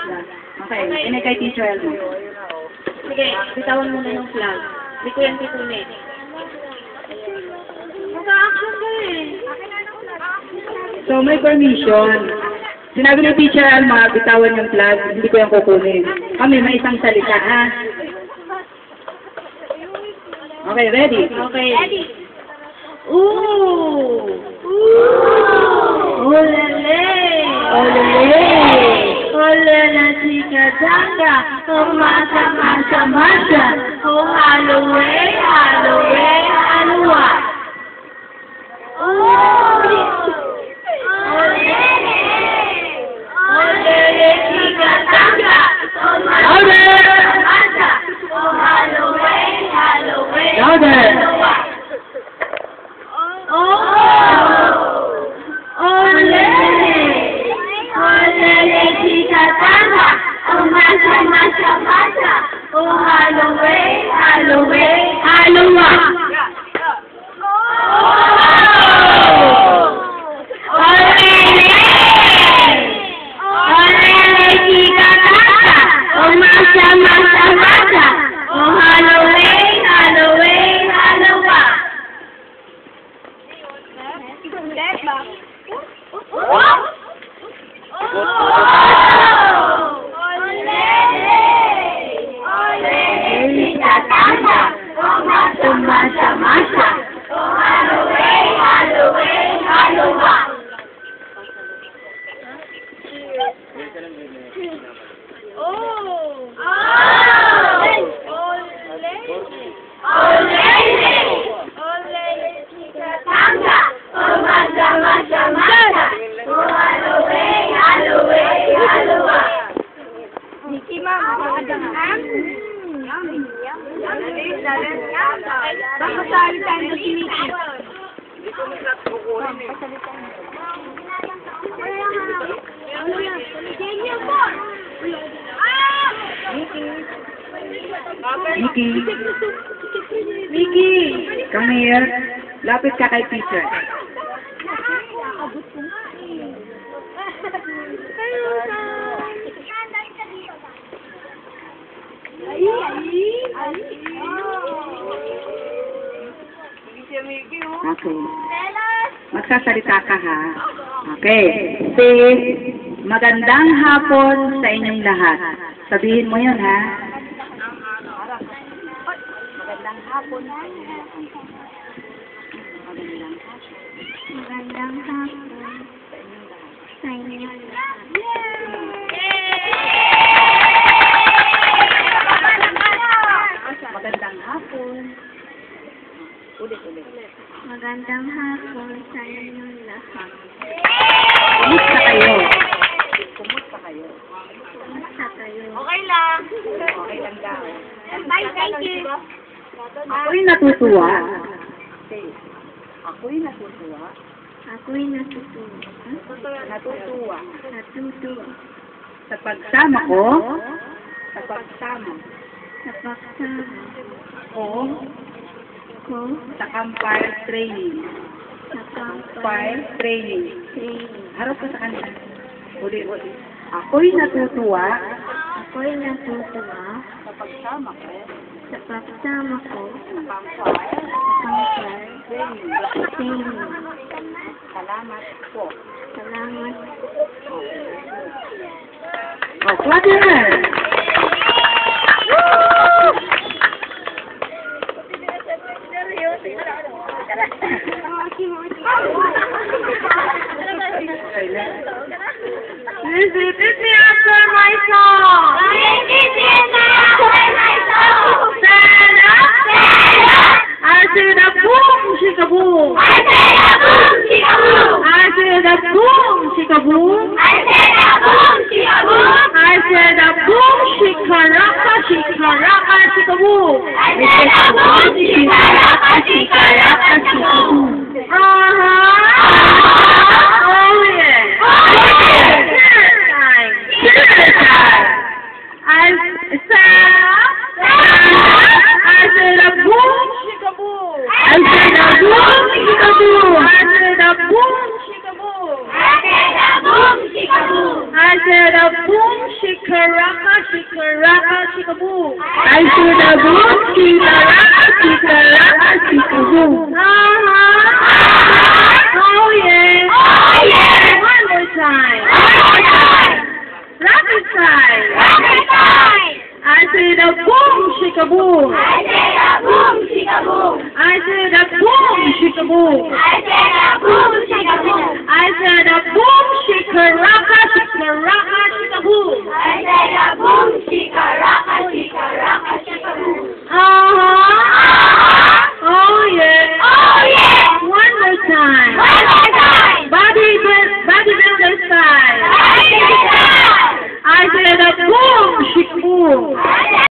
Okay, ini kay Teacher Elmo. Sige, bitawan mo na yung flag. Hindi ko yan tituloy. Mag-action ka eh. So, may permission. Sinabi ni Teacher Alma, bitawan yung flag, hindi ko yung kukunin. Kami, may isang salita, ha? Okay, ready? Okay. Ready. Ooh! Ooh! Olele! Olele! Olele, chika changa! Oh, masha, masha, masha! Oh, Halloween, Halloween, Halloween! Ooh! Olele! Olele, chika changa! Oh, masha, masha! Oh, Halloween, Halloween, Louder! Oh, Halloween, Halloween, Halloween. Mickey, come here. Lapit ka kay teacher. Okay. Magsasalita ka ha. Okay. Say, magandang hapon sa inyong lahat. Sabihin mo yun ha. Magandang hapon. Magandang hapon sa inyong lahat. Magandang hapon. Ulit. Magandang hapon sa inyong lahat. Kumusta kayo? Kumusta kayo? Okay lang daw. Bye, thank you. Ako'y natutuwa. Okay. Ako'y natutuwa. Ako'y natutuwa. Natutuwa. Natutuwa. Sa pagsama ko. Sa pagsama ko Sa campfire training. sa Fire training. training. Harap ko sa kanila. Uli. Ako'y natutuwa. Ako'y natutuwa Sa pagsama ko. sa pagsama ko Sa campfire sa campfire training. training. Salamat po. Salamat. Oh, clap your hands. Repeat me after my song. Repeat me after my song. Stand up. Stand up. I said a boom, shika boom. I said a boom, shika boom. I said a boom, shika boom. I said a boom, shika boom. I said a boom, shika raka, shika boom. I said a boom, shika raka, shika boom. Oh yeah. I said a boom, shika boom. I said a boom, shika boom. I said a boom, shika boom. I said a boom, shika boom. I said a boom, shikaraka, shikaraka, shikaboom. I said a boom, shikaraka, shikaboom. Oh yeah. Oh yeah. One more time. Rapid time. I said a boom, shikaboom. I say a boom, shikaboom. I said a boom, shikaboom. I